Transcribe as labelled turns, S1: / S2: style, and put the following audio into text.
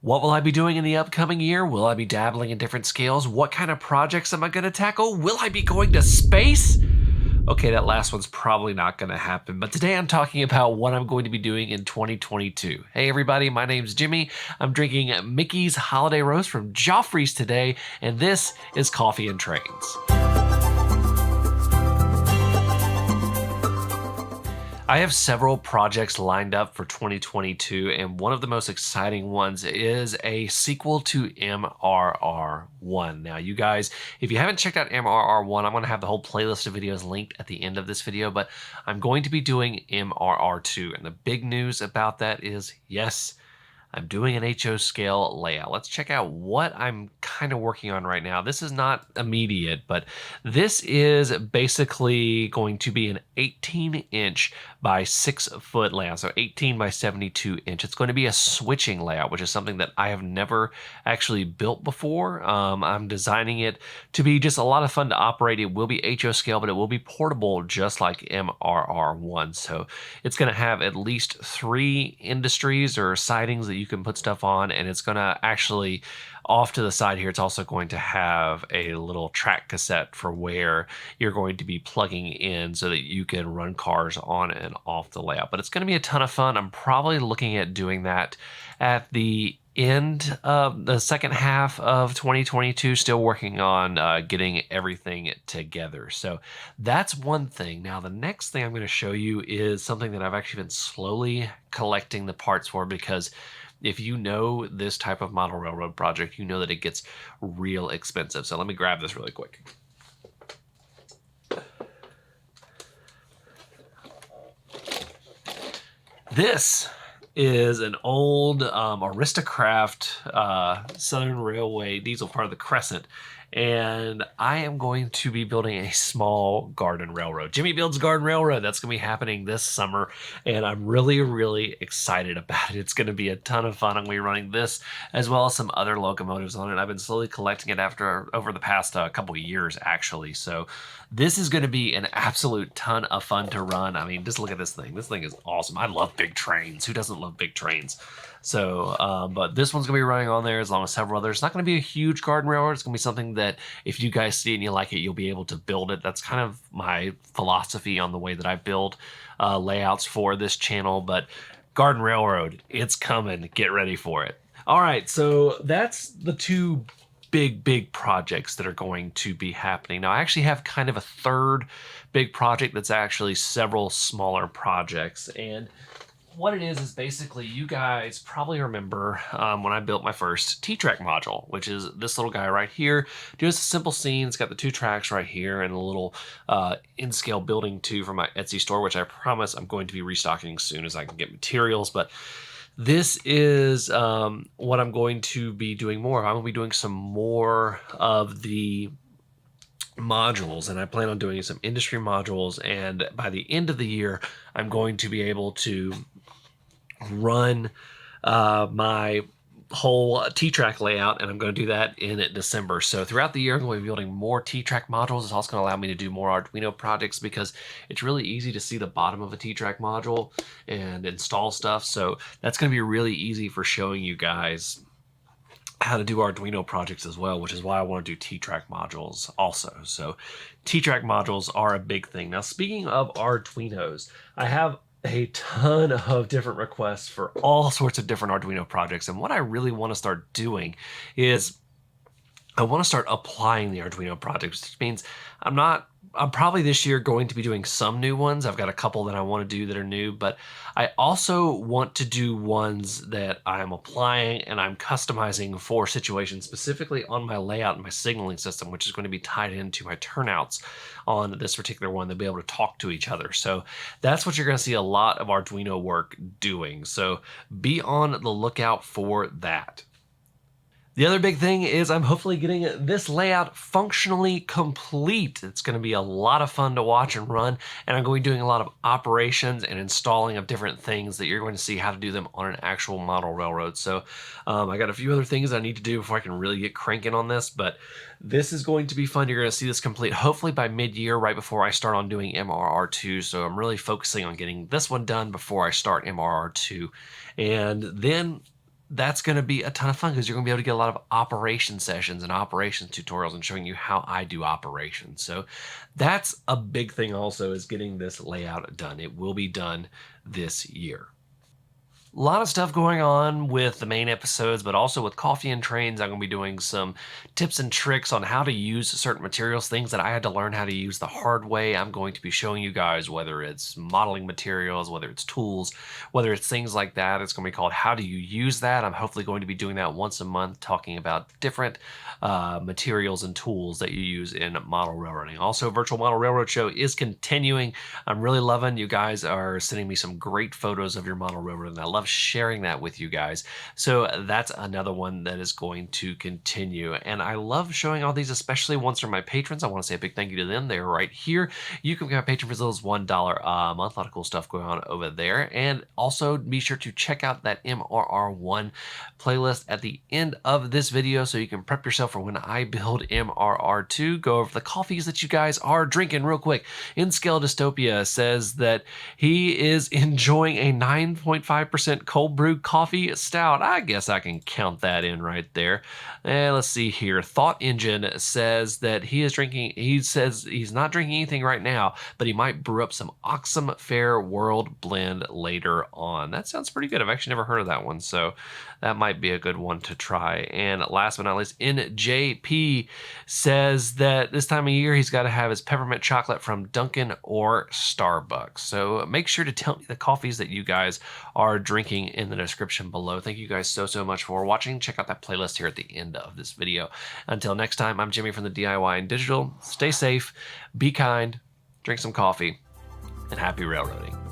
S1: What will I be doing in the upcoming year? Will I be dabbling in different scales? What kind of projects am I going to tackle? Will I be going to space? Okay, that last one's probably not going to happen, but today I'm talking about what I'm going to be doing in 2022. Hey everybody, my name's Jimmy. I'm drinking Mickey's Holiday Roast from Joffrey's today, and this is Coffee and Trains. I have several projects lined up for 2022, and one of the most exciting ones is a sequel to MRR1. Now, you guys, if you haven't checked out MRR1, I'm going to have the whole playlist of videos linked at the end of this video, but I'm going to be doing MRR2, and the big news about that is, yes, I'm doing an HO scale layout. Let's check out what I'm kind of working on right now. This is not immediate, but this is basically going to be an 18-inch by 6-foot layout. So 18 by 72 inch. It's going to be a switching layout, which is something that I have never actually built before. I'm designing it to be just a lot of fun to operate. It will be HO scale, but it will be portable just like MRR1. So it's going to have at least 3 industries or sidings that you can put stuff on, and it's going to actually, off to the side here, it's also going to have a little track cassette for where you're going to be plugging in so that you can run cars on and off the layout. But it's going to be a ton of fun. I'm probably looking at doing that at the end of the second half of 2022, still working on getting everything together. So that's one thing. Now, the next thing I'm going to show you is something that I've actually been slowly collecting the parts for, because if you know this type of model railroad project, you know that it gets real expensive. So let me grab this really quick. This is an old Aristocraft Southern Railway diesel part of the Crescent, and I am going to be building a small garden railroad. Jimmy Builds Garden Railroad. That's going to be happening this summer, and I'm really, really excited about it. It's going to be a ton of fun. I'm going to be running this as well as some other locomotives on it. I've been slowly collecting it over the past couple of years, actually. So this is going to be an absolute ton of fun to run. I mean, just look at this thing. This thing is awesome. I love big trains. Who doesn't love big trains? So, but this one's going to be running on there as long as several others. It's not going to be a huge garden railroad. It's going to be something that if you guys see it and you like it, you'll be able to build it. That's kind of my philosophy on the way that I build layouts for this channel. But garden railroad, it's coming. Get ready for it. All right, so that's the two big projects that are going to be happening. Now, I actually have kind of a third big project that's actually several smaller projects. And what it is basically, you guys probably remember when I built my first T-Track module, which is this little guy right here. Just a simple scene. It's got the 2 tracks right here and a little in-scale building too from my Etsy store, which I promise I'm going to be restocking as soon as I can get materials. But this is what I'm going to be doing more of. I'm going to be doing some more of the modules, and I plan on doing some industry modules, and by the end of the year I'm going to be able to run my whole T-Track layout, and I'm going to do that in December. So throughout the year I'm going to be building more T-Track modules. It's also going to allow me to do more Arduino projects, because it's really easy to see the bottom of a T-Track module and install stuff. So that's going to be really easy for showing you guys how to do Arduino projects as well, which is why I want to do T-Track modules also. So T-Track modules are a big thing. Now, speaking of Arduinos, I have a ton of different requests for all sorts of different Arduino projects. And what I really want to start doing is I want to start applying the Arduino projects, which means I'm probably this year going to be doing some new ones. I've got a couple that I want to do that are new, but I also want to do ones that I'm applying and I'm customizing for situations, specifically on my layout and my signaling system, which is going to be tied into my turnouts on this particular one. They'll be able to talk to each other. So that's what you're going to see a lot of Arduino work doing. So be on the lookout for that. The other big thing is I'm hopefully getting this layout functionally complete. It's going to be a lot of fun to watch and run, and I'm going to be doing a lot of operations and installing of different things that you're going to see how to do them on an actual model railroad. So I got a few other things I need to do before I can really get cranking on this, but this is going to be fun. You're going to see this complete hopefully by mid-year, right before I start on doing MRR2. So I'm really focusing on getting this one done before I start MRR2. And then that's going to be a ton of fun because you're going to be able to get a lot of operation sessions and operations tutorials and showing you how I do operations. So that's a big thing also, is getting this layout done. It will be done this year. A lot of stuff going on with the main episodes, but also with Coffee and Trains. I'm going to be doing some tips and tricks on how to use certain materials, things that I had to learn how to use the hard way. I'm going to be showing you guys whether it's modeling materials, whether it's tools, whether it's things like that. It's going to be called How Do You Use That? I'm hopefully going to be doing that once a month, talking about different materials and tools that you use in model railroading. Also, Virtual Model Railroad Show is continuing. I'm really loving you guys are sending me some great photos of your model railroad, and I love sharing that with you guys. So that's another one that is going to continue. And I love showing all these, especially ones from my patrons. I want to say a big thank you to them. They're right here. You can become a patron for as little as $1 a month. A lot of cool stuff going on over there. And also be sure to check out that MRR1 playlist at the end of this video so you can prep yourself for when I build MRR2. Go over the coffees that you guys are drinking real quick. In Scale Dystopia says that he is enjoying a 9.5% cold brew coffee stout. I guess I can count that in right there. And let's see here. Thought Engine says that he says he's not drinking anything right now, but he might brew up some Awesome Fair World blend later on. That sounds pretty good. I've actually never heard of that one, so that might be a good one to try. And last but not least, NJP says that this time of year he's got to have his peppermint chocolate from Dunkin' or Starbucks. So make sure to tell me the coffees that you guys are drinking in the description below. Thank you guys so much for watching. Check out that playlist here at the end of this video. Until next time, I'm Jimmy from the DIY and Digital. Stay safe, be kind, drink some coffee, and happy railroading.